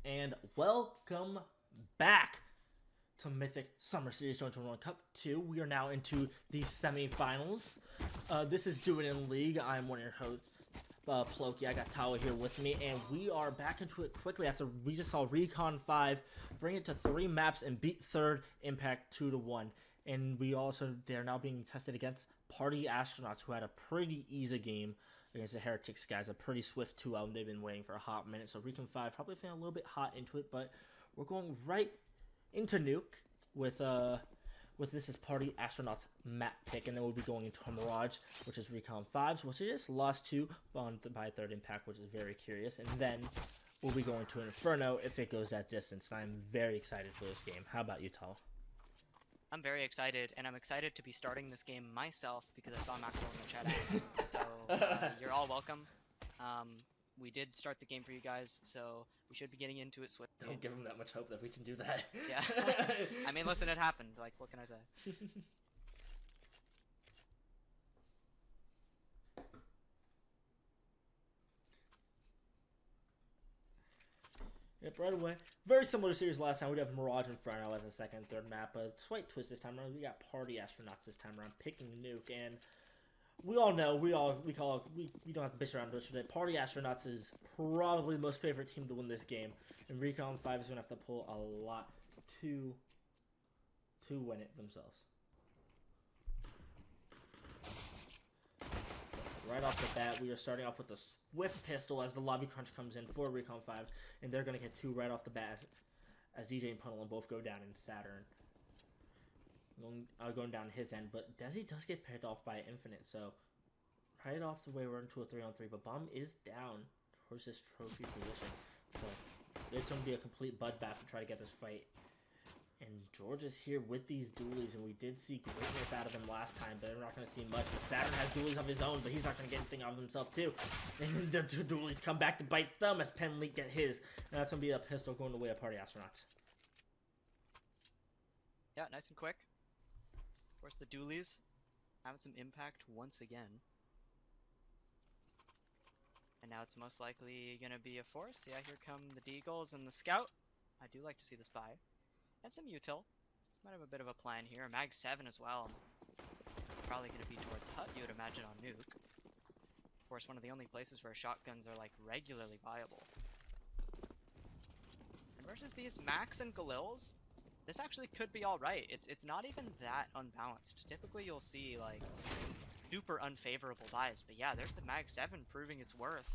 and welcome back to Mythic Summer Series 2021 Cup 2. We are now into the semifinals. This is Do It in League. I'm one of your hosts, Ploki. I got Tawa here with me, and we are back into it quickly after we just saw Recon 5 bring it to 3 maps and beat third Impact 2-1. And they're now being tested against Party Astronauts, who had a pretty easy game against the Heretics guys, a pretty swift 2-0, and they've been waiting for a hot minute. So Recon 5 probably feeling a little bit hot into it, but we're going right into Nuke with this is Party Astronauts map pick, and then we'll be going into Mirage, which is Recon 5's, which is just lost to by third Impact, which is very curious, and then we'll be going to an Inferno if it goes that distance, and I'm very excited for this game. How about you, Tal? I'm very excited, and I'm excited to be starting this game myself because I saw Maxwell in the chat asking. So you're all welcome. We did start the game for you guys, so we should be getting into it swiftly. Don't give him that much hope that we can do that. Yeah. I mean, listen, it happened. Like, what can I say? Yep, right away. Very similar to series last time. We'd have Mirage Inferno as a second and third map, but slight twist this time around. We got Party Astronauts this time around, picking Nuke, and we all know, we don't have to bitch around this today. Party Astronauts is probably the most favorite team to win this game, and Recon 5 is going to have to pull a lot to win it themselves. Right off the bat, we are starting off with the Swift Pistol as the Lobby Crunch comes in for Recon 5, and they're going to get 2 right off the bat as DJ and Puddle both go down in Saturn. Going down his end, but Desi does get picked off by Infinite, so right off the way we're into a 3-on-3, but Bomb is down towards this trophy position, so it's going to be a complete bloodbath to try to get this fight. And George is here with these dualies, and we did see greatness out of him last time, but we're not going to see much. But Saturn has dualies of his own, but he's not going to get anything out of himself, too. And the 2 dualies come back to bite them as Pen Leak get his. And that's going to be a pistol going the way of Party Astronauts. Yeah, nice and quick. Of course, the dualies having some impact once again. And now it's most likely going to be a force. Yeah, here come the Deagles and the Scout. I do like to see this buy. And some util. This might have a bit of a plan here. A Mag 7 as well. Probably going to be towards Hut, you would imagine, on Nuke. Of course, one of the only places where shotguns are, like, regularly viable. And versus these Max and Galils, this actually could be alright. It's not even that unbalanced. Typically, you'll see, like, super unfavorable buys. But yeah, there's the Mag 7 proving its worth.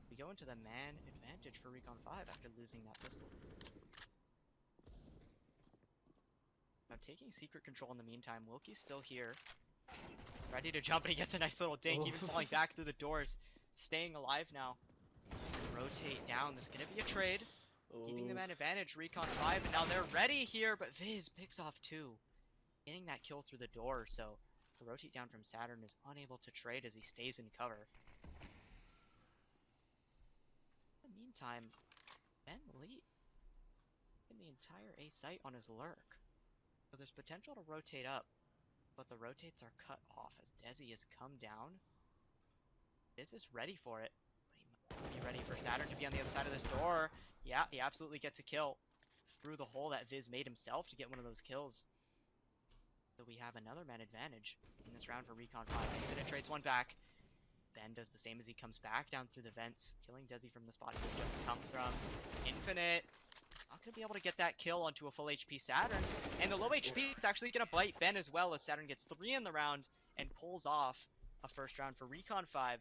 We go into the man advantage for Recon 5 after losing that pistol. Now taking secret control in the meantime. Wilkie's still here, ready to jump, and he gets a nice little dink, even falling back through the doors, staying alive now. Rotate down. This is gonna be a trade, keeping the man advantage. Recon 5, and now they're ready here, but Viz picks off 2, getting that kill through the door. So the rotate down from Saturn is unable to trade as he stays in cover. In the meantime, Ben Lee in the entire A site on his lurk. So there's potential to rotate up, but the rotates are cut off as Desi has come down. Viz is ready for it, but he might be ready for Saturn to be on the other side of this door. Yeah, he absolutely gets a kill through the hole that Viz made himself to get one of those kills. So we have another man advantage in this round for Recon 5. Infinite trades one back. Ben does the same as he comes back down through the vents, killing Desi from the spot he just come from. Infinite not going to be able to get that kill onto a full HP Saturn, and the low HP is actually going to bite Ben as well as Saturn gets 3 in the round and pulls off a first round for Recon 5.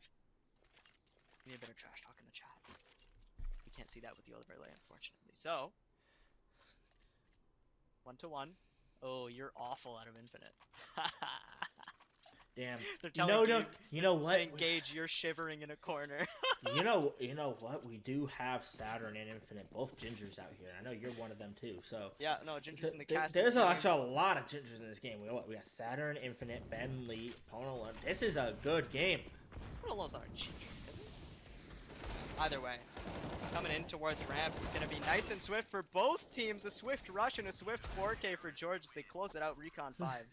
Need a bit of trash talk in the chat. We can't see that with the overlay, unfortunately. So 1-1. Oh, you're awful out of Infinite. Damn. They're telling you know what? Saying, Gage, you're shivering in a corner. you know what? We do have Saturn and Infinite, both gingers out here. I know you're one of them too. So yeah, no, gingers in the cast. There's actually a lot of gingers in this game. We got Saturn, Infinite, Ben Lee, Pono. This is a good game. Pono's not a ginger, is it? Either way, coming in towards ramp, it's gonna be nice and swift for both teams. A swift rush and a swift 4K for George as they close it out. Recon 5.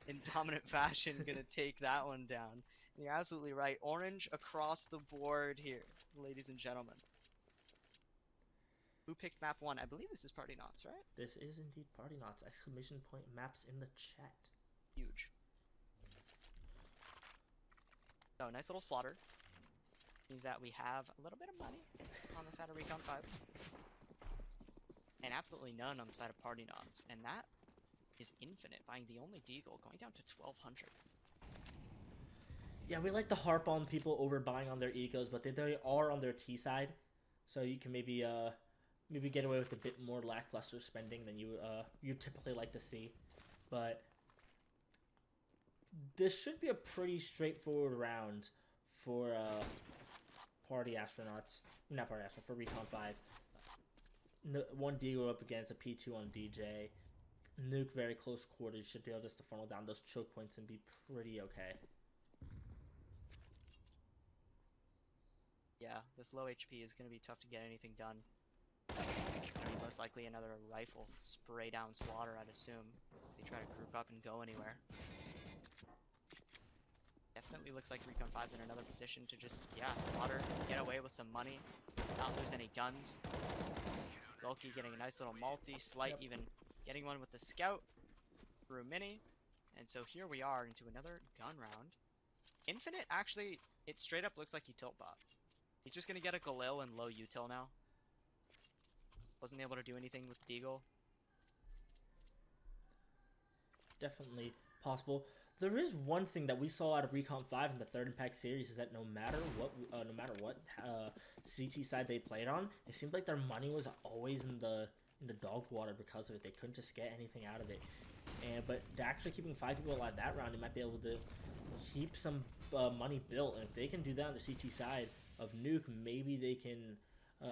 In dominant fashion, gonna take that one down. And you're absolutely right. Orange across the board here, ladies and gentlemen. Who picked map 1? I believe this is Party Knots, right? This is indeed Party Knots! Exclamation point maps in the chat. Huge. So, nice little slaughter. Means that we have a little bit of money on the side of Recon 5. And absolutely none on the side of Party Knots. And that is Infinite, buying the only deagle, going down to 1,200. Yeah, we like to harp on people overbuying on their egos, but they are on their T side. So you can maybe get away with a bit more lackluster spending than you typically like to see. But this should be a pretty straightforward round for Party Astronauts. Not Party Astronauts, for Recon 5. One Deagle up against a P2 on DJ. Nuke very close quarters. Should be able just to funnel down those choke points and be pretty okay. Yeah, this low HP is going to be tough to get anything done. Most likely another rifle spray down slaughter, I'd assume. If they try to group up and go anywhere. Definitely looks like Recon 5's in another position to just, slaughter, get away with some money, not lose any guns. Bulky getting a nice little multi, Slight even getting one with the scout through mini. And so here we are into another gun round. Infinite, actually, it straight up looks like he tilt bot. He's just gonna get a Galil and low util now. Wasn't able to do anything with Deagle. Definitely possible. There is one thing that we saw out of Recon 5 in the third Impact series is that no matter what CT side they played on, it seemed like their money was always in the dog water because of it. They couldn't just get anything out of it. But actually keeping 5 people alive that round, they might be able to keep some money built. And if they can do that on the CT side of Nuke, maybe they can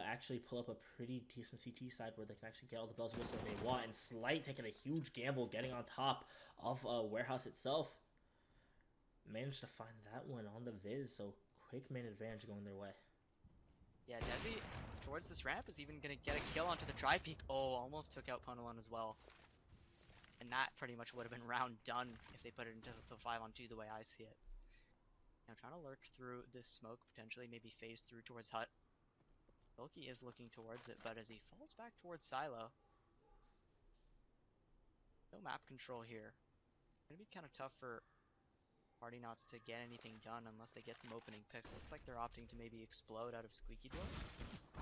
actually pull up a pretty decent CT side where they can actually get all the bells and whistles they want. And Slight taking a huge gamble, getting on top of Warehouse itself. Managed to find that one on the Viz, so quick main advantage going their way. Yeah, Desi towards this ramp is even going to get a kill onto the dry peak. Oh, almost took out Punalon as well. And that pretty much would have been round done if they put it into the 5-on-2 the way I see it. Now trying to lurk through this smoke, potentially maybe phase through towards Hut. Bulky is looking towards it, but as he falls back towards Silo, no map control here. It's going to be kind of tough for Party Knots to get anything done unless they get some opening picks. Looks like they're opting to maybe explode out of Squeaky Door.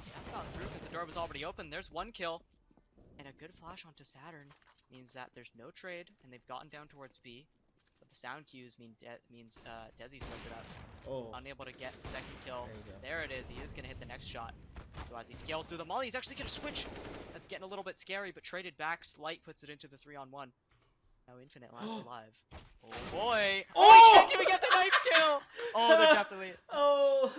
Yeah, got through because the door was already open. There's one kill. And a good flash onto Saturn means that there's no trade, and they've gotten down towards B. But the sound cues means Desi's posted up. Oh. Unable to get the second kill. There it is. He is going to hit the next shot. So as he scales through the molly, he's actually going to switch. That's getting a little bit scary, but traded back. Slight puts it into the 3-on-1. Now Infinite last alive. Oh boy! Oh, shit, did we get the knife kill? Oh, they're definitely... Oh!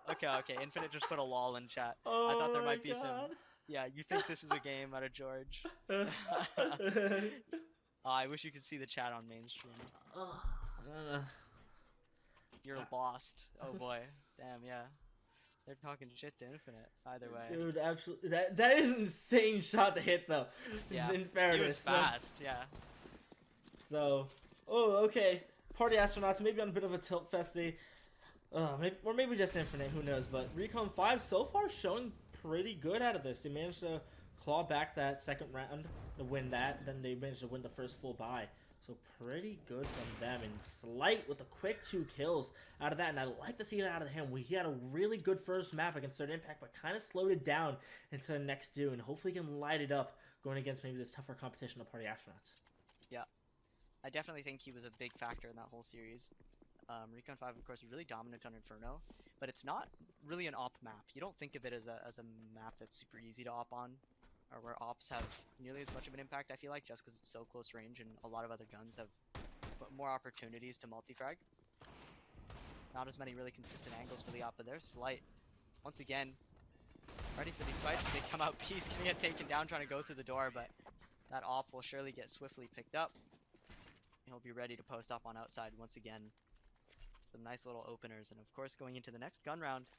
Okay, Infinite just put a lol in chat. Oh, I thought there might be some... Yeah, you think this is a game out of George. I wish you could see the chat on mainstream. You're lost. Oh boy. Damn, yeah. They're talking shit to Infinite, either way. Dude, absolutely. That is an insane shot to hit, though. Yeah, in fairness. he was fast, yeah. So, okay. Party Astronauts, maybe on a bit of a tilt fest. Or maybe just Infinite, who knows. But Recon 5 so far showing pretty good out of this. They managed to claw back that second round to win that. Then they managed to win the first full buy. So pretty good from them. And Slight with a quick 2 kills out of that. And I like to see it out of him. He had a really good first map against Third Impact, but kind of slowed it down into the next 2. And hopefully he can light it up going against maybe this tougher competition of Party Astronauts. Yeah. I definitely think he was a big factor in that whole series. Recon 5, of course, is really dominant on Inferno, but it's not really an op map. You don't think of it as a map that's super easy to op on, or where ops have nearly as much of an impact, I feel like, just because it's so close range and a lot of other guns have more opportunities to multi-frag. Not as many really consistent angles for the op, but there's Slight. Once again, ready for these fights. They come out Peace, gonna get taken down trying to go through the door, but that op will surely get swiftly picked up. He'll be ready to post up on outside once again. Some nice little openers, and of course going into the next gun round.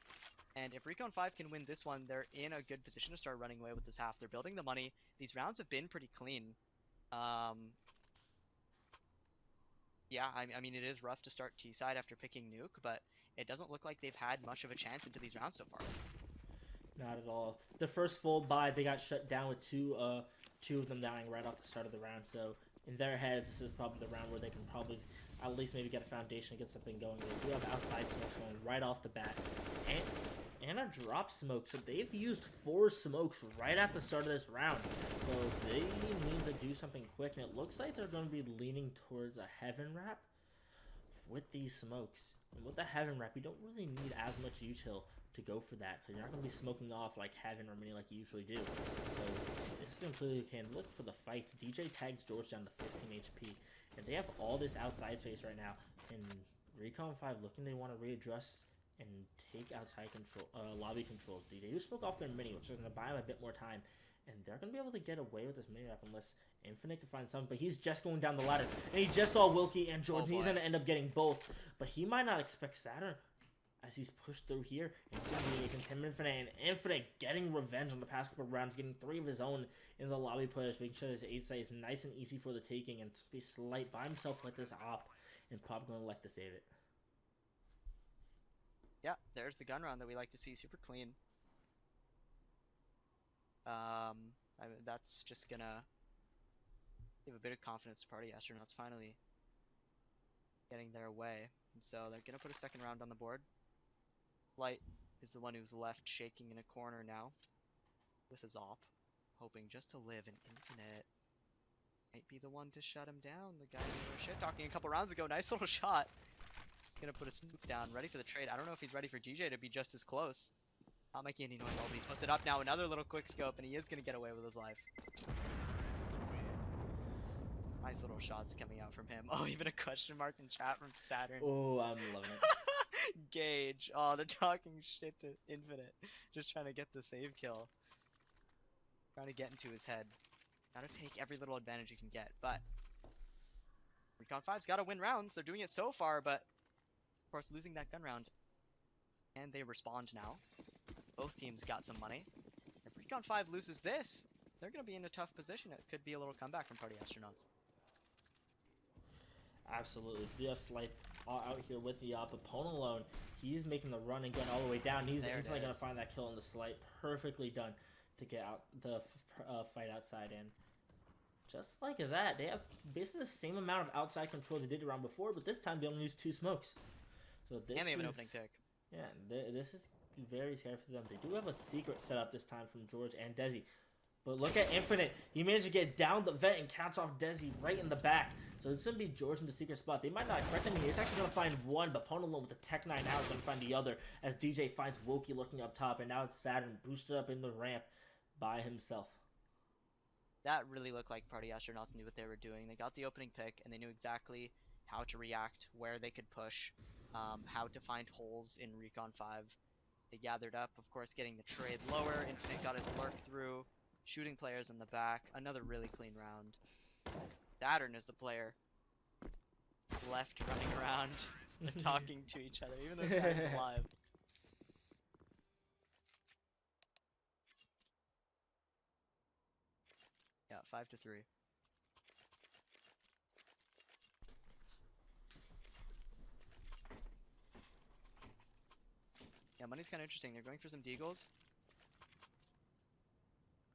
And if Recon 5 can win this one, they're in a good position to start running away with this half. They're building the money. These rounds have been pretty clean. Yeah, I mean, it is rough to start T-side after picking Nuke, but it doesn't look like they've had much of a chance into these rounds so far. Not at all. The first full buy, they got shut down with two of them dying right off the start of the round. So in their heads, this is probably the round where they can probably at least maybe get a foundation and get something going. They do have outside smokes going right off the bat, and a drop smoke. So they've used 4 smokes right at the start of this round. So they need to do something quick, and it looks like they're going to be leaning towards a heaven wrap with these smokes. And with the heaven wrap, you don't really need as much util to go for that, because you're not going to be smoking off like heaven or mini like you usually do. So this simply can look for the fights. DJ tags George down to 15 HP, and they have all this outside space right now. And Recon 5 looking, they want to readjust and take outside control, lobby controls. They do smoke off their mini, which is going to buy them a bit more time. And they're going to be able to get away with this mini wrap unless Infinite can find something. But he's just going down the ladder. And he just saw Wilkie and Jordan. He's going to end up getting both. But he might not expect Saturn as he's pushed through here. And he's going to be making Infinite. And Infinite getting revenge on the past couple of rounds. Getting 3 of his own in the lobby push. Making sure his 8 site is nice and easy for the taking. And be slight by himself with this op. And Pop going to elect to save it. Yeah, there's the gun round that we like to see. Super clean. That's just gonna give a bit of confidence to Party Astronauts finally getting their way. And so they're gonna put a second round on the board. Light is the one who's left shaking in a corner now with his op, hoping just to live. An Infinite might be the one to shut him down. The guy we were shit talking a couple rounds ago. Nice little shot. Gonna put a smoke down, ready for the trade. I don't know if he's ready for DJ to be just as close. Not making any noise, but he's posted up now. Another little quick scope, and he is going to get away with his life. Nice little shots coming out from him. Oh, even a question mark in chat from Saturn. Oh, I'm loving it. Gage. Oh, they're talking shit to Infinite. Just trying to get the save kill. Trying to get into his head. Gotta take every little advantage you can get, but Recon 5's gotta win rounds. They're doing it so far, but of course losing that gun round. And they respond now. Both teams got some money. If Recon 5 loses this, they're going to be in a tough position. It could be a little comeback from Party Astronauts. Absolutely. Just like out here with the opponent alone, he's making the run and gun all the way down. He's instantly going to find that kill on the slight. Perfectly done to get out the fight outside in. Just like that, they have basically the same amount of outside control they did around before, but this time they only used 2 smokes. So this and they have an opening pick. Yeah, this is very scary for them. They do have a secret set up this time from George and Desi. But look at Infinite. He managed to get down the vent and counts off Desi right in the back. So it's going to be George in the secret spot. They might not expect him. He's actually going to find one, but Pwn alone with the Tech 9 out is going to find the other as DJ finds Wilkie looking up top. And now it's Saturn boosted up in the ramp by himself. That really looked like Party Astronauts knew what they were doing. They got the opening pick, and they knew exactly how to react, where they could push, how to find holes in Recon 5. They gathered up, of course, getting the trade lower. Infinite got his lurk through, shooting players in the back. Another really clean round. Saturn is the player left running around talking to each other, even though Saturn's alive. Yeah, 5-3. Yeah, money's kind of interesting. They're going for some deagles.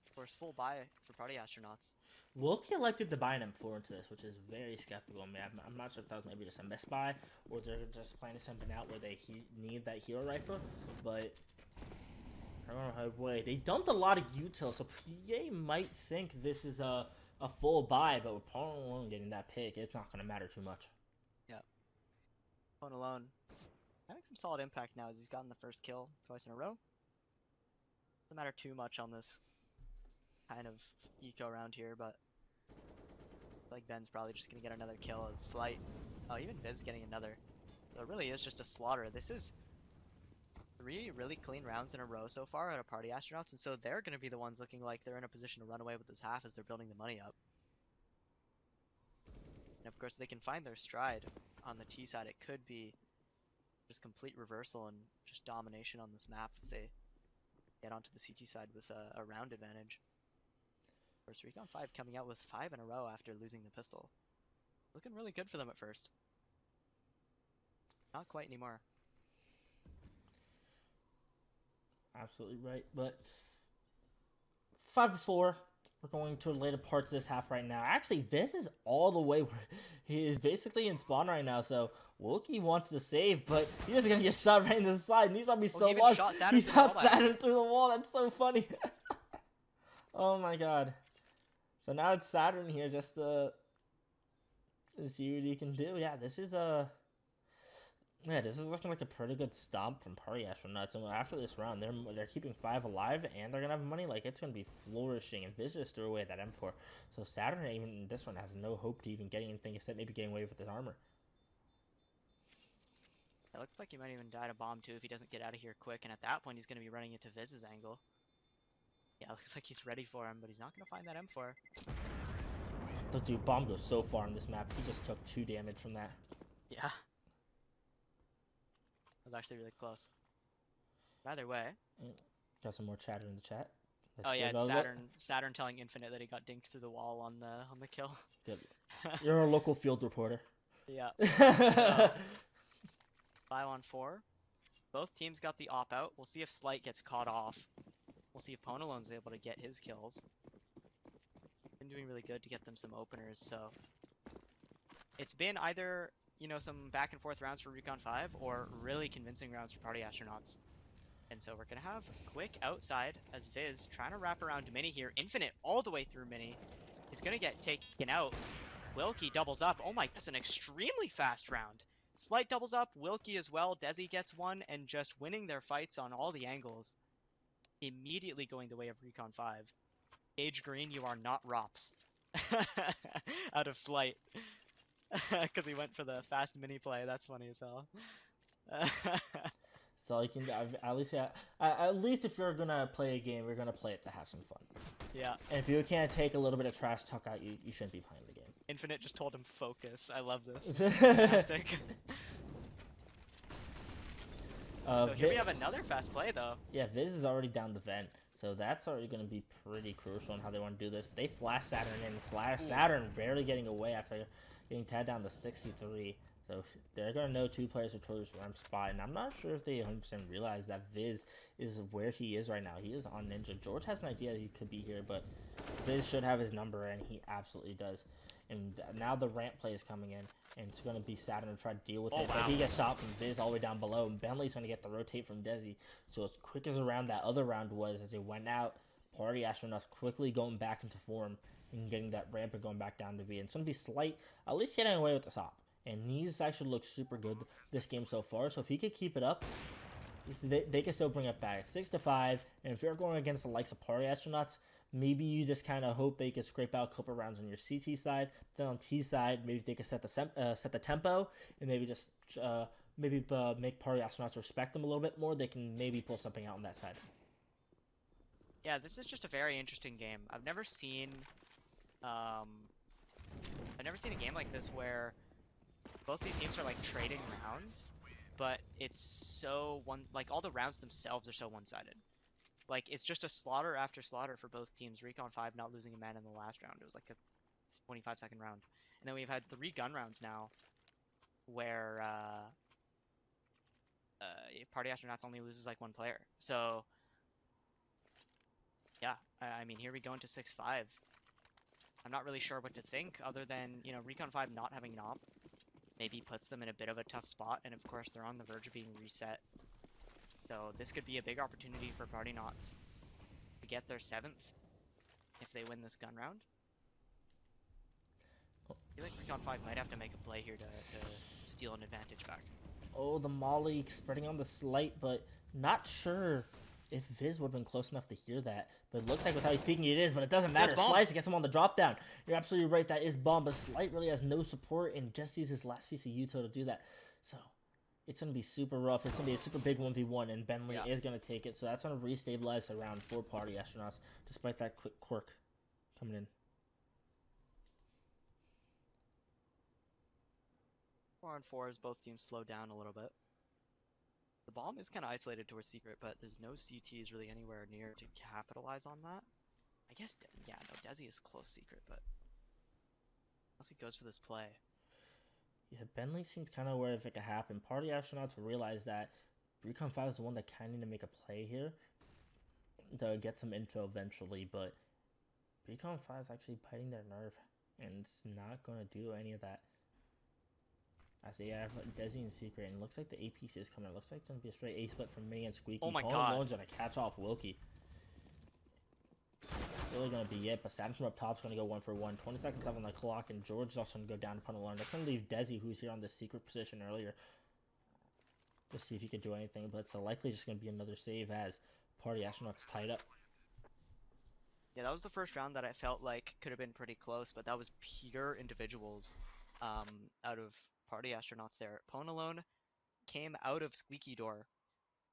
Of course, full buy for Party Astronauts. Wilkie elected to buy an M4 into this, which is very skeptical. Man, I'm not sure if that was maybe just a misbuy, or they're just planning something out where they need that hero rifle. But I don't know how way they dumped a lot of util, so PA might think this is a full buy, but with Pawn alone getting that pick, it's not going to matter too much. Yeah, Pawn alone having some solid impact now as he's gotten the first kill twice in a row. Doesn't matter too much on this kind of eco around here, but I feel like Ben's probably just gonna get another kill as Slight. Oh, even Biz getting another. So it really is just a slaughter. This is 3 really clean rounds in a row so far out of Party Astronauts, and so they're gonna be the ones looking like they're in a position to run away with this half as they're building the money up. And of course, they can find their stride on the T side. It could be just complete reversal and just domination on this map if they get onto the CT side with a round advantage. Of course, Recon 5 coming out with 5 in a row after losing the pistol. Looking really good for them at first. Not quite anymore. absolutely right. But 5-4. We're going to later parts of this half right now. Actually, this is all the way where he is basically in spawn right now. So Wilkie wants to save, but he's just gonna get shot right in the side, and he's about to be so lost. He shot Saturn through the wall. That's so funny. Oh my god. So now it's Saturn here, just to see what he can do. Yeah, this is this is looking like a pretty good stomp from Party Astronauts. And after this round, they're keeping 5 alive, and they're gonna have money. Like, it's gonna be flourishing. And Viz just threw away that M4. So Saturn, even in this one, has no hope to even getting anything except maybe getting away with his armor. It looks like he might even die to bomb too if he doesn't get out of here quick. And at that point, he's gonna be running into Viz's angle. Yeah, looks like he's ready for him, but he's not gonna find that M4. The dude, bomb goes so far on this map. He just took 2 damage from that. Yeah. That was actually really close. Either way. Got some more chatter in the chat. Oh yeah, it's Saturn telling Infinite that he got dinked through the wall on the kill. Good. You're a local field reporter. Yeah. So, 5-on-4. Both teams got the op out. We'll see if Slight gets caught off. We'll see if Ponalone's able to get his kills. Been doing really good to get them some openers, so it's been either, you know, some back and forth rounds for Recon 5 or really convincing rounds for Party Astronauts. And so we're gonna have Quick outside as Viz trying to wrap around Mini here. Infinite all the way through Mini. He's gonna get taken out. Wilkie doubles up. Oh my, that's an extremely fast round. Slight doubles up, Wilkie as well. Desi gets one, and just winning their fights on all the angles. Immediately going the way of Recon 5. Age Green, you are not Rops. Out of Slight. Because he went for the fast mini play. That's funny as hell. So you can at least if you're gonna play a game, we're gonna play it to have some fun. Yeah. And if you can't take a little bit of trash talk out, you shouldn't be playing the game. Infinite just told him focus. I love this. This is fantastic. So here we have another fast play though. Yeah, Viz is already down the vent. So that's already going to be pretty crucial in how they want to do this. But they flash Saturn in. Saturn barely getting away after getting tied down to 63. So they're going to know 2 players are towards ramp spot. And I'm not sure if they 100% realize that Viz is where he is right now. He is on Ninja. George has an idea that he could be here, but Viz should have his number, and he absolutely does. And now the ramp play is coming in, and it's going to be Saturn to try to deal with it. Wow. But he gets shot from Viz all the way down below, and Bentley's going to get the rotate from Desi. So as quick as around that other round was, as they went out, Party Astronauts quickly going back into form and getting that ramp and going back down to V. And it's going to be Slight, at least getting away with the top. And he's actually looked super good this game so far. So if he could keep it up, they can still bring it back. 6-5, and if you're going against the likes of Party Astronauts, maybe you just kind of hope they could scrape out a couple rounds on your CT side. Then on T side, maybe they could set the tempo, and maybe just make Party Astronauts respect them a little bit more. They can maybe pull something out on that side. Yeah, this is just a very interesting game. I've never seen a game like this where both these teams are like trading rounds, but it's so like all the rounds themselves are so one-sided. Like, it's just a slaughter after slaughter for both teams. Recon 5 not losing a man in the last round. It was like a 25-second round. And then we've had 3 gun rounds now where Party Astronauts only loses like 1 player. So, yeah, I mean, here we go into 6-5. I'm not really sure what to think other than, you know, Recon 5 not having an op maybe puts them in a bit of a tough spot. And, of course, they're on the verge of being reset. So this could be a big opportunity for Party Knots to get their 7th if they win this gun round. I feel like Recon 5 might have to make a play here to steal an advantage back. Oh, the Molly spreading on the Slight, but not sure if Viz would have been close enough to hear that. But it looks like with how he's peeking it is, but it doesn't matter. Slice gets him on the drop down. You're absolutely right, that is bomb, but Slight really has no support and just uses his last piece of Uto to do that. So it's going to be super rough. It's going to be a super big 1v1, and Bentley is going to take it. So that's going to restabilize around 4 Party Astronauts, despite that quick quirk coming in. 4-on-4 as both teams slow down a little bit. The bomb is kind of isolated towards Secret, but there's no CTs really anywhere near to capitalize on that. I guess, yeah, no, Desi is close Secret, but unless he goes for this play. Yeah, Bentley seems kind of aware if it could happen. Party Astronauts realize that Recon 5 is the one that kind of need to make a play here. to get some info eventually, but Recon 5 is actually biting their nerve, and it's not going to do any of that. I see, yeah, Desi and Secret, and it looks like the APC is coming. It looks like it's going to be a straight A split from Mini and Squeaky. Oh my god. Alone's going to catch off Wilkie. Really going to be it, but Saturn from up top is going to go 1 for 1. 20 seconds left on the clock, and George is also going to go down upon Alone. That's going to leave Desi, who's here on the Secret position earlier, to see if he can do anything, but it's likely just going to be another save as Party Astronauts tied up. Yeah, that was the first round that I felt like could have been pretty close, but that was pure individuals out of Party Astronauts there. Ponalone came out of Squeaky Door,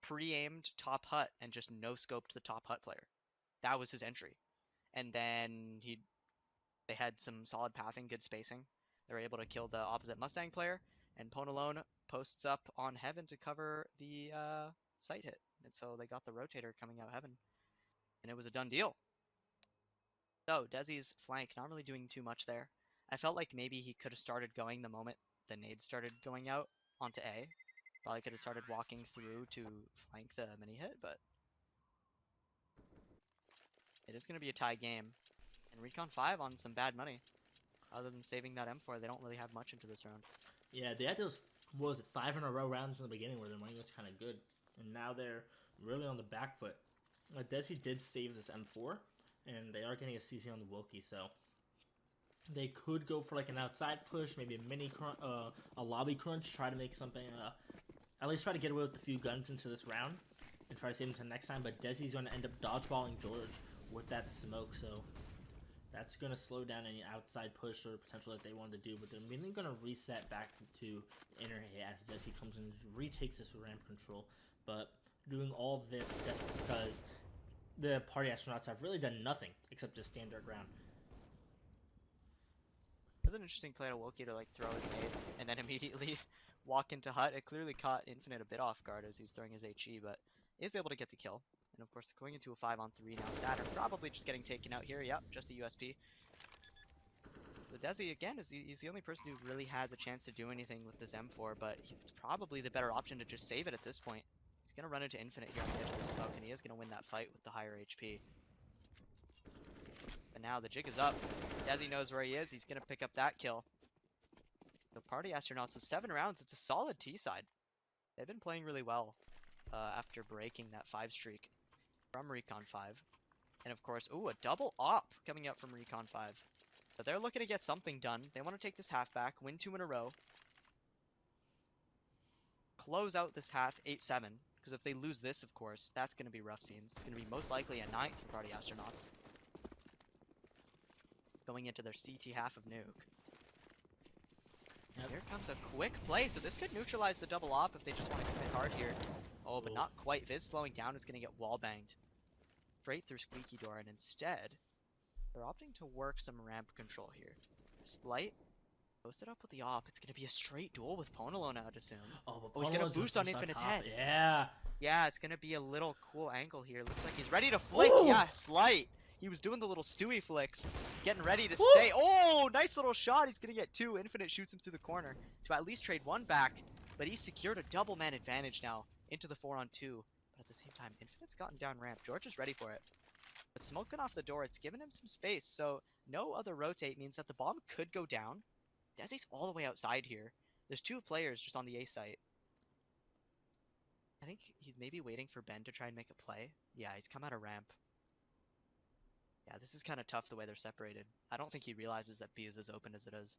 pre-aimed top hut, and just no-scoped the top hut player. That was his entry. And then they had some solid pathing, good spacing. They were able to kill the opposite Mustang player, and Ponalone posts up on Heaven to cover the sight hit. And so they got the rotator coming out Heaven. And it was a done deal. So Desi's flank not really doing too much there. I felt like maybe he could have started going the moment the nades started going out onto A. Probably could have started walking through to flank the mini hit, but it is going to be a tie game. And Recon 5 on some bad money. Other than saving that M4, they don't really have much into this round. Yeah, they had those, what was it, 5 in a row rounds in the beginning where their money was kind of good. And now they're really on the back foot. Desi did save this M4, and they are getting a CC on the Wilkie, so they could go for like an outside push, maybe a mini crunch, a lobby crunch, try to make something, at least try to get away with a few guns into this round, and try to save them to next time, but Desi's going to end up dodgeballing George with that smoke, so that's going to slow down any outside push or potential that they wanted to do, but they're mainly going to reset back to inner hit as Desi comes in and retakes this ramp control, but doing all this just because the Party Astronauts have really done nothing except just stand their ground. It was an interesting play to Wilkie to like throw his nade and then immediately walk into hut. It clearly caught Infinite a bit off guard as he was throwing his HE, but is able to get the kill. And of course, going into a 5-on-3 now. Saturn probably just getting taken out here. Yep, just a USP. The Desi, again, he's the only person who really has a chance to do anything with this M4, but it's probably the better option to just save it at this point. He's going to run into Infinite here on the edge of the smoke, and he is going to win that fight with the higher HP. But now the jig is up. Desi knows where he is. He's going to pick up that kill. The Party Astronauts with 7 rounds. It's a solid T side. They've been playing really well after breaking that 5 streak from Recon 5. And of course, ooh, a double op coming out from Recon 5. So they're looking to get something done. They want to take this half back, win 2 in a row. Close out this half 8-7. Because if they lose this, of course, that's going to be rough scenes. It's going to be most likely a 9th for Party Astronauts. Going into their CT half of Nuke. Yep. Here comes a quick play, so this could neutralize the double op if they just want to commit hard here. Oh, but not quite. Viz slowing down is going to get wall banged. Straight through Squeaky Door, and instead, they're opting to work some ramp control here. Slight. Posted up with the op. It's going to be a straight duel with Ponalone, I would assume. Oh, he's going to boost on Infinite's head. Yeah. Yeah, it's going to be a little cool angle here. Looks like he's ready to flick. Ooh. Yeah, Slight. He was doing the little Stewie flicks. Getting ready to stay. Oh, nice little shot. He's going to get 2. Infinite shoots him through the corner to at least trade 1 back. But he's secured a double man advantage now into the 4-on-2. But at the same time, Infinite's gotten down ramp. George is ready for it. But smoking off the door, it's given him some space. So no other rotate means that the bomb could go down. Desi's all the way outside here. There's 2 players just on the A site. I think he's maybe waiting for Ben to try and make a play. Yeah, he's come out of ramp. Yeah, this is kind of tough the way they're separated. I don't think he realizes that B is as open as it is.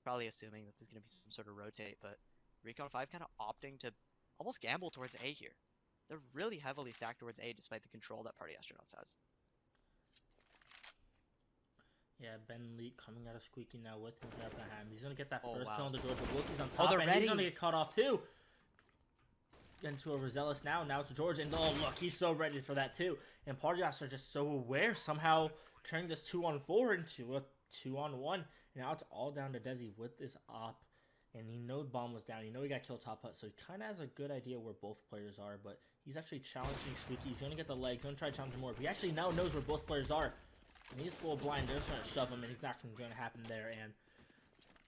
Probably assuming that there's going to be some sort of rotate, but Recon 5 kind of opting to almost gamble towards A here. They're really heavily stacked towards A despite the control that Party Astronauts has. Yeah, Ben Leak coming out of Squeaky now with him right behind him. He's going to get that first kill on the George, but Wilkie's on top, and he's going to get cut off too. Into overzealous now. Now it's George, and oh look, he's so ready for that too. And Party Astronauts are just so aware, somehow turning this 2-on-4 into a 2-on-1. And now it's all down to Desi with this op. And he knows bomb was down. You know he got killed top hut, so he kind of has a good idea where both players are. But he's actually challenging Squeaky. He's going to get the legs. He's going to try to challenge him more. But he actually now knows where both players are. And he's full blind. They're just going to shove him, and he's not going to happen there. And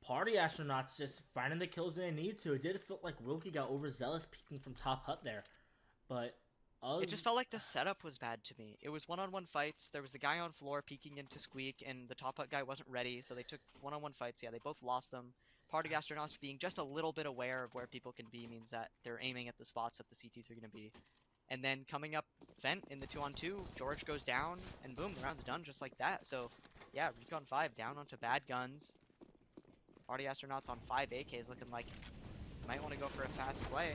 Party Astronauts just finding the kills they need to. It did feel like Wilkie got overzealous peeking from top hut there. But It just felt like the setup was bad to me. It was one-on-one fights. There was the guy on floor peeking into Squeak, and the top guy wasn't ready, so they took one-on-one fights. Yeah, they both lost them. Party astronauts being just a little bit aware of where people can be means that they're aiming at the spots that the CTs are going to be. And then coming up vent in the 2-on-2, George goes down, and boom, the round's done just like that. So, yeah, Recon 5 down onto bad guns. Party astronauts on 5 AKs looking like might want to go for a fast play.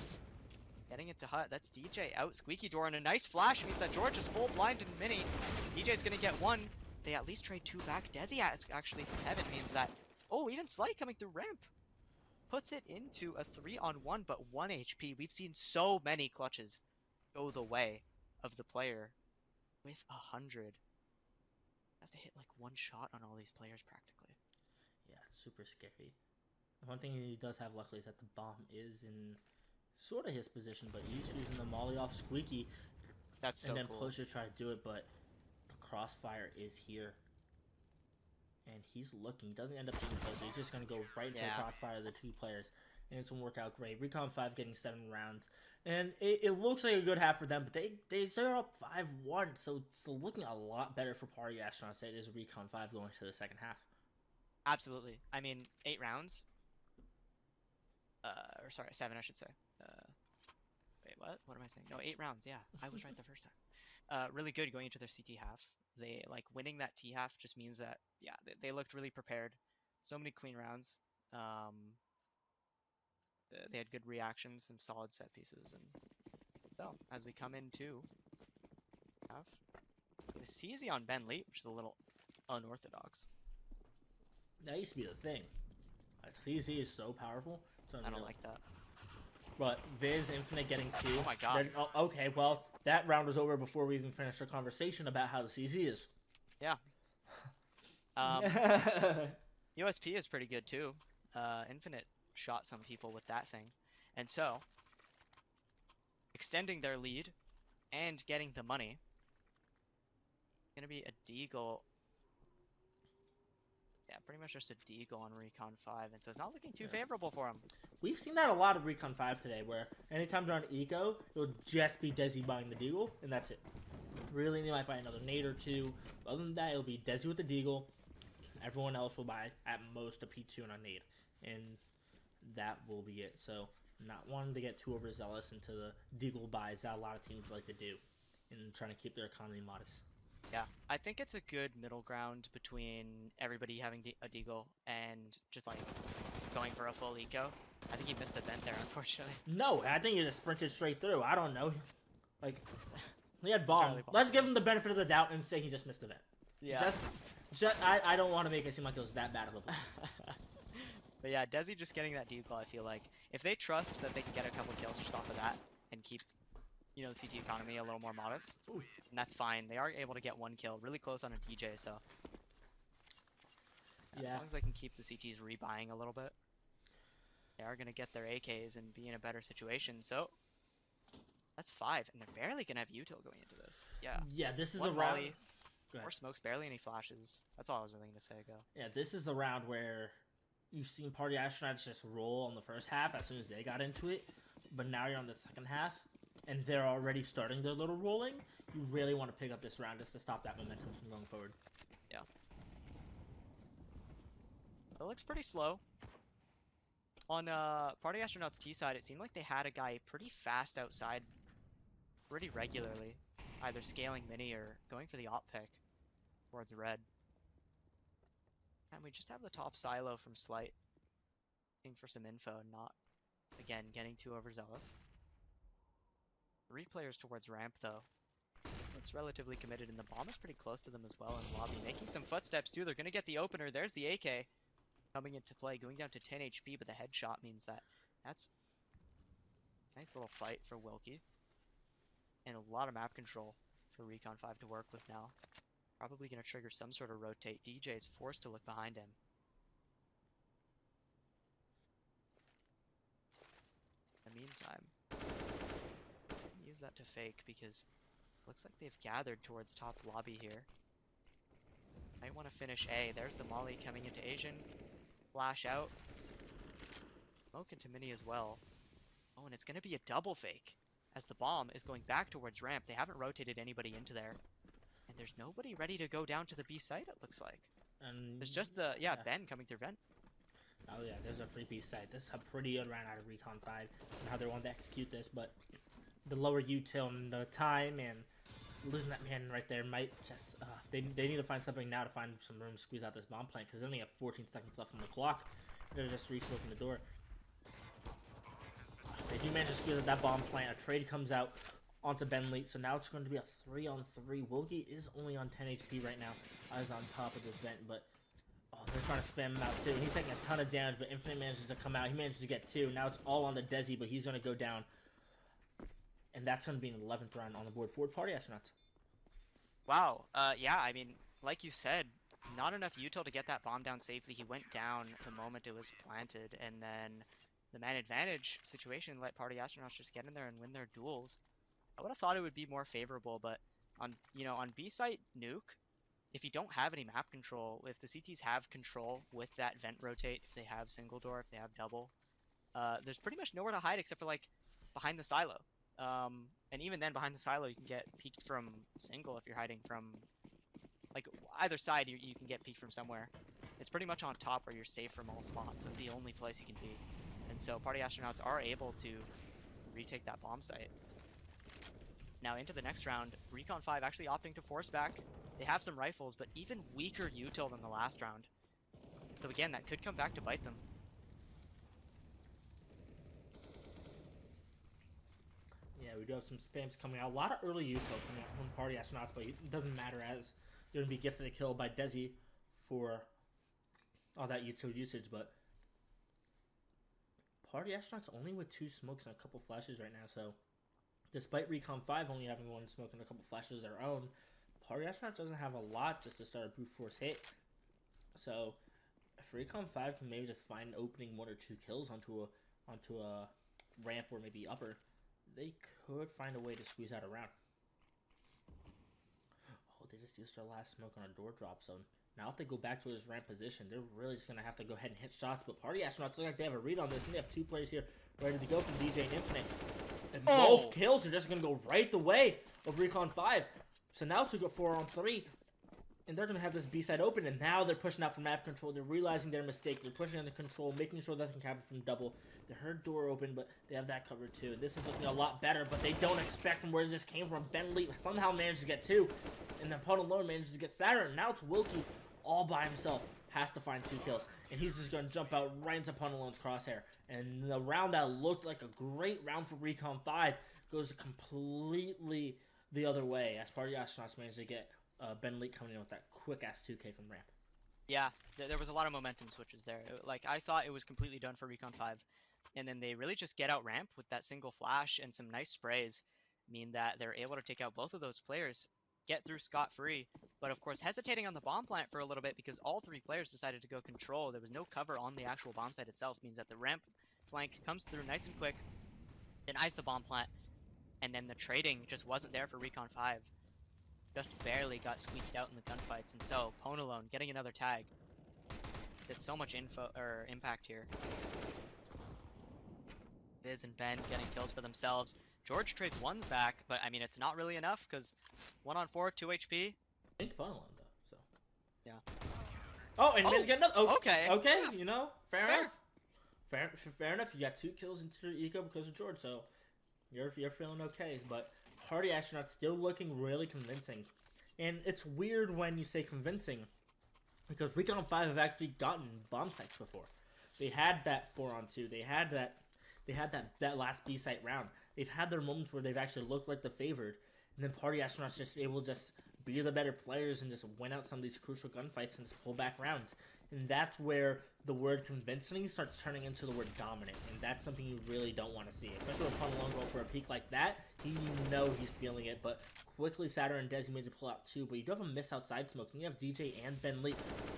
Getting into Hut, that's DJ out. Squeaky door, and a nice flash means that George is full blind and mini. DJ's gonna get one. They at least trade 2 back. Desi actually from heaven means that, oh, even Slight coming through ramp. Puts it into a 3-on-1, but 1 HP. We've seen so many clutches go the way of the player with 100. Has to hit like 1 shot on all these players practically. Yeah, it's super scary. One thing he does have luckily is that the bomb is in sort of his position, but he's using the molly off Squeaky. That's so and then cool. Push to try to do it, but the crossfire is here. And he's looking. He doesn't end up being close. So he's just going to go right into the crossfire of the 2 players. And it's going to work out great. Recon 5 getting 7 rounds. And it looks like a good half for them, but they zero up 5-1. So it's looking a lot better for Party Astronauts than it is Recon 5 going to the second half. Absolutely. I mean, 8 rounds. Or sorry, 7 I should say. Wait, what? What am I saying? No, 8 rounds, yeah. I was right the first time. Really good going into their CT half. They, like, winning that T half just means that, yeah, they looked really prepared. So many clean rounds. They had good reactions, some solid set pieces, and so, as we come into half, it was CZ on Ben Lee, which is a little unorthodox. That used to be the thing. CZ is so powerful. I don't like that. But Viz Infinite getting 2. Oh my god. Okay, well, that round was over before we even finished our conversation about how the CZ is. Yeah. USP is pretty good too. Infinite shot some people with that thing. And so, extending their lead and getting the money, gonna be a deagle. Yeah, pretty much just a deagle on Recon 5, and so it's not looking too favorable for him. We've seen that a lot of Recon 5 today, where anytime they're on eco, it'll just be Desi buying the deagle, and that's it. Really, they might buy another nade or 2. Other than that, it'll be Desi with the deagle. Everyone else will buy, at most, a P2 and a nade. And that will be it. So, not wanting to get too overzealous into the deagle buys that a lot of teams like to do, and trying to keep their economy modest. Yeah, I think it's a good middle ground between everybody having a deagle and just like going for a full eco. I think he missed the vent there, unfortunately. No, I think he just sprinted straight through. I don't know. Like, he had bomb. Let's give him the benefit of the doubt and say he just missed the vent. Yeah. I don't want to make it seem like it was that bad of a play. But yeah, Desi just getting that deagle, I feel like. If they trust that they can get a couple kills just off of that and keep, you know, the CT economy a little more modest, and that's fine. They are able to get 1 kill, really close on a DJ, so yeah. As long as they can keep the CTs rebuying a little bit, they are going to get their AKs and be in a better situation. So that's 5, and they're barely going to have util going into this. Yeah. Yeah, this is 1 a round. volley, 4 smokes, barely any flashes. That's all I was really going to say, go. Yeah, this is the round where you've seen Party Astronauts just roll on the first half as soon as they got into it, but now you're on the second half, and they're already starting their little rolling. You really want to pick up this round just to stop that momentum from going forward. Yeah. It looks pretty slow. On Party Astronauts T side, it seemed like they had a guy pretty fast outside pretty regularly, either scaling mini or going for the op pick towards red. And we just have the top silo from Slight looking for some info, not, again, getting too overzealous. 3 players towards ramp, though. This looks relatively committed, and the bomb is pretty close to them as well in lobby. Making some footsteps, too. They're going to get the opener. There's the AK coming into play, going down to 10 HP, but the headshot means that that's a nice little fight for Wilkie. And a lot of map control for Recon 5 to work with now. Probably going to trigger some sort of rotate. DJ is forced to look behind him. In the meantime, use that to fake because it looks like they've gathered towards top lobby here. Might want to finish A. There's the molly coming into Asian. Flash out. Smoke into mini as well. Oh, and it's going to be a double fake. as the bomb is going back towards ramp. They haven't rotated anybody into there. And there's nobody ready to go down to the B site, it looks like. And There's just the, Ben coming through vent. Oh yeah, there's a free B site. This is a pretty good round out of Recon 5 and how they want to execute this, but the lower util and the time and losing that man right there might just they need to find something now to find some room to squeeze out this bomb plant, because they only have 14 seconds left on the clock. They're just re-smoking the door. They do manage to squeeze out that bomb plant. A trade comes out onto Bentley, so now it's going to be a 3-on-3. Wilkie is only on 10 HP right now. Eyes on top of this vent, but they're trying to spam him out too. He's taking a ton of damage, but Infinite manages to come out. He manages to get 2. Now it's all on the Desi, but he's going to go down. And that's going to be an 11th round on the board for Party Astronauts. Wow. Yeah, I mean, like you said, not enough util to get that bomb down safely. He went down the moment it was planted, and then the man advantage situation let Party Astronauts just get in there and win their duels. I would have thought it would be more favorable, but on B site Nuke, if you don't have any map control, if the CTs have control with that vent rotate, if they have single door, if they have double, there's pretty much nowhere to hide except for like behind the silo. And even then, behind the silo, you can get peeked from single if you're hiding from like either side. You can get peeked from somewhere. It's pretty much on top where you're safe from all spots. That's the only place you can be. And so Party Astronauts are able to retake that bomb site. Now into the next round, Recon 5 actually opting to force back. They have some rifles, but even weaker util than the last round. So again, that could come back to bite them. Yeah, we do have some spams coming out. A lot of early util coming out from Party Astronauts, but it doesn't matter as they're going to be gifted a kill by Desi for all that util usage. But Party Astronauts only with 2 smokes and a couple flashes right now, so despite Recon 5 only having 1 smoke and a couple flashes of their own, Party Astronauts doesn't have a lot just to start a brute force hit. So if Recon 5 can maybe just find an opening 1 or 2 kills onto a ramp or maybe upper, they could find a way to squeeze out a round. Oh, they just used their last smoke on a door drop, so now if they go back to his ramp position, they're really just going to have to go ahead and hit shots. But Party Astronauts look like they have a read on this, and they have 2 players here ready to go from DJ and Infinite. And both kills are just going to go right the way of Recon 5. So now it's a 4-on-3, and they're going to have this B-side open, and now they're pushing out for map control. They're realizing their mistake. They're pushing into control, making sure that they can capture from double. They heard door open, but they have that covered too. This is looking a lot better, but they don't expect from where this came from. Bentley somehow managed to get 2, and then Puddle Lone manages to get Saturn. Now it's Wilkie all by himself. Has to find 2 kills, and he's just going to jump out right into Puddle Lone's crosshair. And the round that looked like a great round for Recon 5 goes completely the other way as Party Astronauts managed to get Bentley coming in with that quick-ass 2K from ramp. Yeah, there was a lot of momentum switches there. Like, I thought it was completely done for Recon 5. And then they really just get out ramp with that single flash and some nice sprays, mean that they're able to take out both of those players, get through scot-free. But of course, hesitating on the bomb plant for a little bit because all 3 players decided to go control. There was no cover on the actual bomb site itself, means that the ramp flank comes through nice and quick, denies the bomb plant, and then the trading just wasn't there for Recon 5. Just barely got squeaked out in the gunfights, and so Ponalone getting another tag. Did so much impact here. Viz and Ben getting kills for themselves. George trades 1s back, but I mean it's not really enough because 1-on-4, 2 HP. I think Ponalone though, so yeah. Oh, and Miz get another. Oh, okay. Okay, yeah. You know, fair enough. Fair enough. You got 2 kills into your eco because of George, so you're feeling okay. But Party Astronauts still looking really convincing, and it's weird when you say convincing because Recon 5 have actually gotten bomb sites before. They had that 4-on-2. They had that last B site round. They've had their moments where they've actually looked like the favored, and then Party Astronauts just able to just be the better players and just win out some of these crucial gunfights and just pull back rounds. And that's where the word convincing starts turning into the word dominant, and that's something you really don't want to see. Especially when Puddle going for a peak like that, you know he's feeling it, but quickly Saturn and Desi made to pull out 2, but you do have a miss outside smoke, and you have DJ and Ben Lee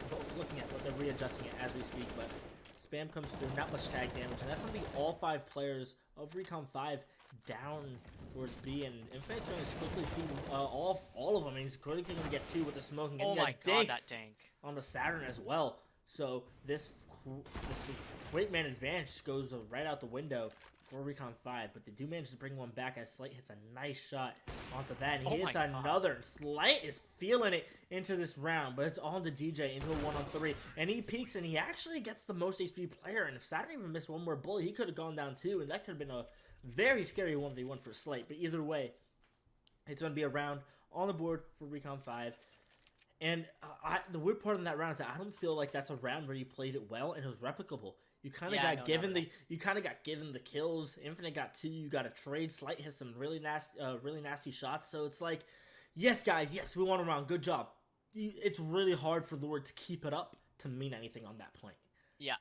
both looking at what they're readjusting it as we speak, but spam comes through, not much tag damage, and that's going to be all 5 players of Recon 5 down towards B, and Infinite's going to quickly see all of them, and he's quickly going to get 2 with the smoke, and getting that tank on the Saturn as well. So this this great man advantage just goes right out the window for Recon 5, but they do manage to bring one back as Slight hits a nice shot onto that, and he hits another. Slight is feeling it into this round, but it's on to DJ into a 1-on-3, and he peeks, and he actually gets the most HP player, and if Saturn even missed one more bullet, he could have gone down too, and that could have been a very scary 1v1 for Slight, but either way, it's going to be a round on the board for Recon 5. And the weird part in that round is that I don't feel like that's a round where you played it well and it was replicable. You kind of got given the kills. Infinite got 2. You got a trade. Slight hit some really nasty shots. So it's like, yes, guys, yes, we won a round. Good job. It's really hard for the word to keep it up to mean anything on that point. Yeah.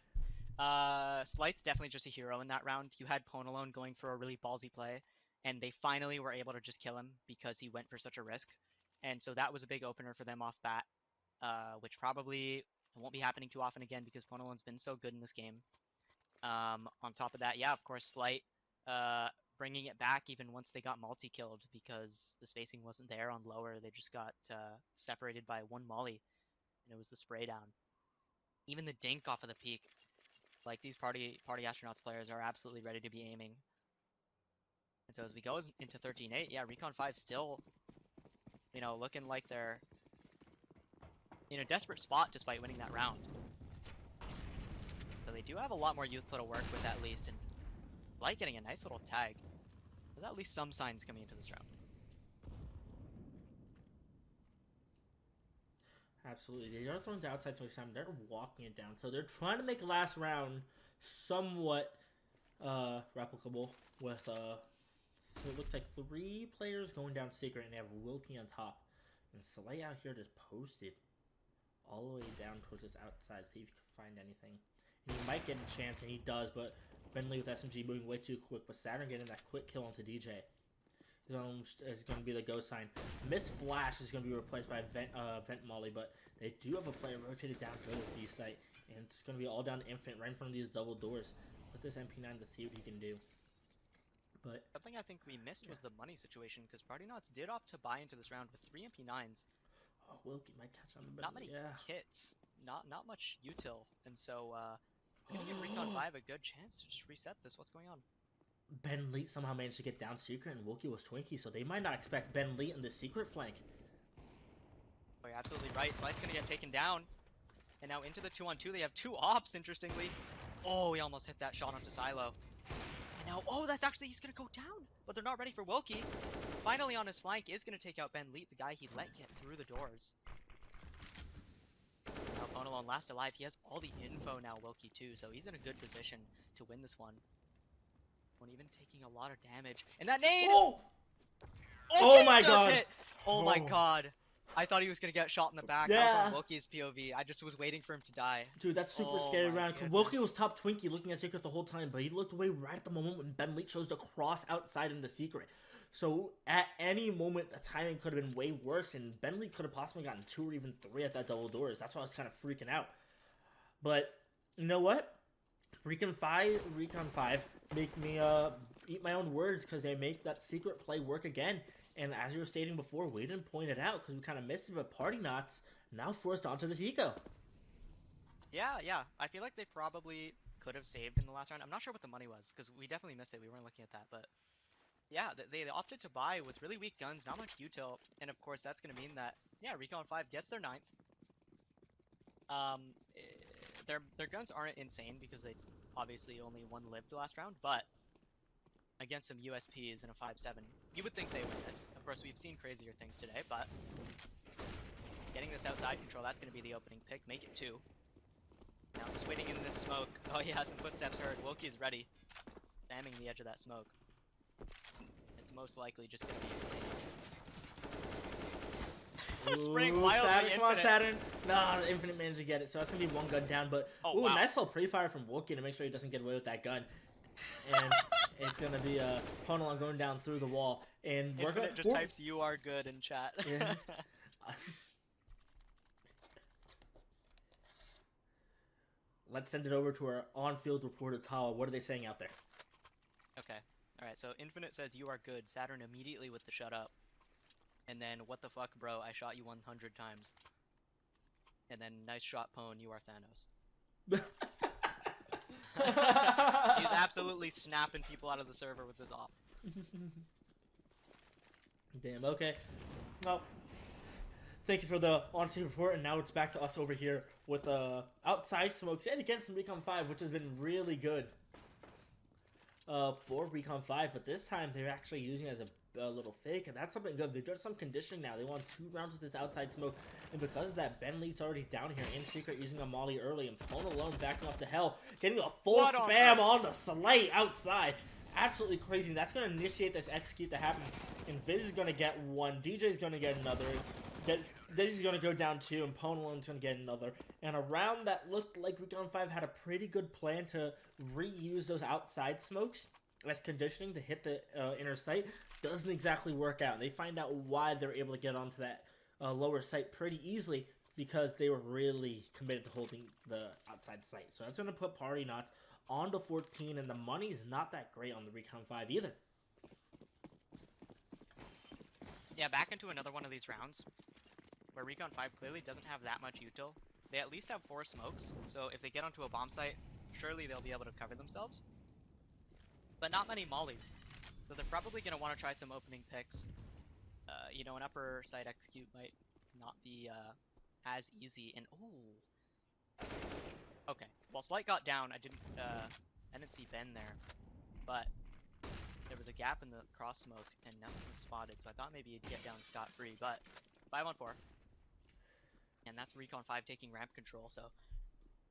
Slight's definitely just a hero in that round. You had Ponalone going for a really ballsy play, and they finally were able to just kill him because he went for such a risk. And so that was a big opener for them off bat, which probably won't be happening too often again because Ponalone's been so good in this game. On top of that, yeah, of course, Slight bringing it back even once they got multi-killed because the spacing wasn't there on lower. They just got separated by one molly, and it was the spray down. Even the dink off of the peak, like these Party Astronauts players are absolutely ready to be aiming. And so as we go into 13-8, yeah, Recon 5 still, looking like they're in a desperate spot despite winning that round. So they do have a lot more youth to work with at least, and like getting a nice little tag. There's at least some signs coming into this round. Absolutely. They are throwing the outside so time. They're walking it down. So they're trying to make the last round somewhat replicable with so it looks like 3 players going down secret, and they have Wilkie on top. And Soleil out here just posted all the way down towards this outside, see if he can find anything. And he might get a chance, and he does, but Bentley with SMG moving way too quick. But Saturn getting that quick kill onto DJ is going to be the go sign. Missed Flash is going to be replaced by Vent Molly, but they do have a player rotated down to the B site, and it's going to be all down to Infinite right in front of these double doors. With this MP9 to see what he can do. But something I think we missed was the money situation, because Partynauts did opt to buy into this round with 3 MP9s. Oh, Wilkie might catch on. Not many kits, not much util, and so it's going to give Recon 5 a good chance to just reset this. What's going on? Ben Lee somehow managed to get down secret, and Wilkie was Twinkie, so they might not expect Ben Lee in the secret flank. Oh, you're absolutely right. Slight's going to get taken down. And now into the 2-on-2, they have 2 ops, interestingly. Oh, he almost hit that shot onto Silo. And now, oh, that's actually, he's going to go down. But they're not ready for Wilkie. Finally on his flank is going to take out Ben Lee, the guy he let get through the doors. Now Ponalone last alive. He has all the info now, Wilkie too, so he's in a good position to win this one. Even taking a lot of damage. And that nade! Oh! Oh my god! Hit. Oh my god. I thought he was gonna get shot in the back. Yeah. That was on Wilkie's POV. I just was waiting for him to die. Dude, that's super scary round. Because Wilkie was top Twinkie looking at secret the whole time, but he looked away right at the moment when Ben Lee chose to cross outside in the secret. So at any moment, the timing could have been way worse, and Ben Lee could have possibly gotten 2 or even 3 at that double doors. That's why I was kind of freaking out. But you know what? Recon 5 make me eat my own words, because they make that secret play work again. And as you were stating before, we didn't point it out because we kind of missed it, but Partynauts now forced onto this eco. Yeah. I feel like they probably could have saved in the last round. I'm not sure what the money was, because we definitely missed it. We weren't looking at that, but yeah, they opted to buy with really weak guns, not much util, and of course that's going to mean that, yeah, Recon 5 gets their 9th. Their guns aren't insane because they obviously only 1 lived last round, but against some USPs in a 5-7, you would think they win this. Of course, we've seen crazier things today, but getting this outside control, that's going to be the opening pick. Make it 2. Now just waiting in the smoke. Oh yeah, some footsteps heard. Wilkie is ready. Spamming the edge of that smoke. It's most likely just going to be spraying wildly. Saturn, come on, Saturn. Nah, the Infinite managed to get it, so that's going to be 1 gun down, but nice little pre-fire from Wilkie to make sure he doesn't get away with that gun. And it's going to be Ponalone going down through the wall. And Infinite just types, "You are good" in chat. Yeah. Let's send it over to our on-field reporter, Tawa. What are they saying out there? Okay. Alright, so Infinite says, "You are good." Saturn immediately with the shut up. And then, "What the fuck, bro? I shot you 100 times." And then, "Nice shot, Pone. You are Thanos." He's absolutely snapping people out of the server with this op. Damn, okay. Well, thank you for the honesty report, and now it's back to us over here with outside smokes, and again from Recon 5, which has been really good for Recon 5, but this time they're actually using it as a little fake, and that's something good. They've done some conditioning now. They won 2 rounds with this outside smoke, and because of that, Ben Lee's already down here in secret using a molly early, and Pone alone backing up to hell, getting a full spam on the slate outside. Absolutely crazy. That's going to initiate this execute to happen, and Viz is going to get 1, DJ's going to get another, this is going to go down 2, and Pone alone's going to get another. And a round that looked like Recon 5 had a pretty good plan to reuse those outside smokes as conditioning to hit the inner sight doesn't exactly work out. They find out why they're able to get onto that lower sight pretty easily, because they were really committed to holding the outside sight. So that's going to put Party Knots on to 14, and the money's not that great on the Recon 5 either. Yeah, back into another one of these rounds where Recon 5 clearly doesn't have that much util. They at least have 4 smokes, so if they get onto a bomb site, surely they'll be able to cover themselves. But not many mollies, so they're probably going to want to try some opening picks. You know, an upper side execute might not be as easy, and ooh. Okay, well, Slight got down. I didn't see Ben there, but there was a gap in the cross smoke, and nothing was spotted, so I thought maybe he'd get down scot-free, but 5-on-4. And that's Recon 5 taking ramp control, so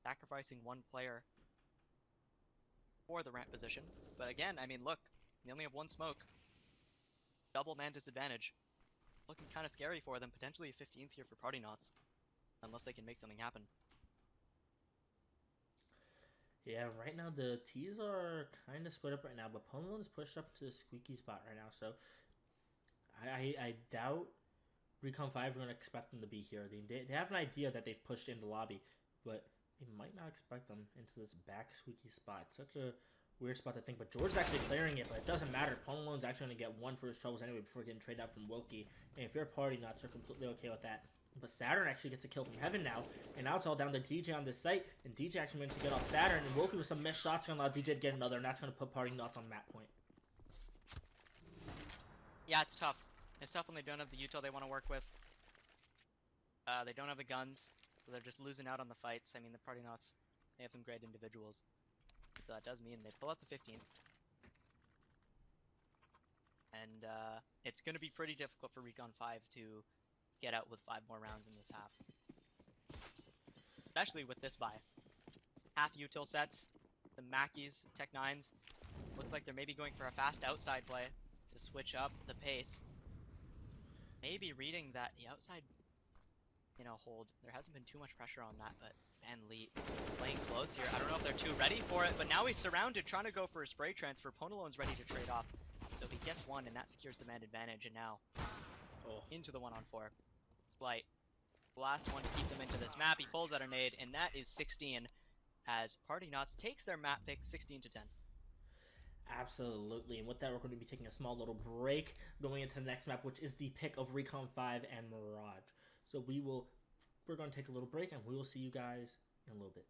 sacrificing 1 player for the ramp position. But again, I mean, look, they only have 1 smoke. Double man disadvantage. Looking kind of scary for them, potentially a 15th here for Party Knots, unless they can make something happen. Yeah, right now the T's are kind of split up right now, but Pomelone's pushed up to the squeaky spot right now, so I doubt Recon 5 are going to expect them to be here. They have an idea that they've pushed into lobby, but they might not expect them into this back squeaky spot. Such a weird spot to think, but George's actually clearing it, but it doesn't matter. Pomelone's actually going to get 1 for his troubles anyway before getting traded out from Wilkie, and if you're Party Knots, you're completely okay with that. But Saturn actually gets a kill from Heaven now, and now it's all down to DJ on this site, and DJ actually managed to get off Saturn, and Wilkie with some missed shots going to allow DJ to get another, and that's going to put Party Knots on map point. Yeah, it's tough. It's tough when they don't have the util they want to work with. They don't have the guns, so they're just losing out on the fights. I mean, the Party Knots, they have some great individuals. So that does mean they pull out the 15th. And it's going to be pretty difficult for Recon 5 to get out with 5 more rounds in this half. Especially with this buy. Half util sets, the Mackies, Tech 9s. Looks like they're maybe going for a fast outside play to switch up the pace. Maybe reading that the outside, you know, hold. There hasn't been too much pressure on that, but Ben Lee playing close here. I don't know if they're too ready for it, but now he's surrounded, trying to go for a spray transfer. Ponolone's ready to trade off. So he gets 1, and that secures the man advantage, and now into the 1-on-4. Slight, the last one to keep them into this map. He pulls out a nade, and that is 16 as Party Knots takes their map pick 16-10. Absolutely, and with that, we're going to be taking a small little break going into the next map, which is the pick of Recon 5 and Mirage. So we're going to take a little break, and we will see you guys in a little bit.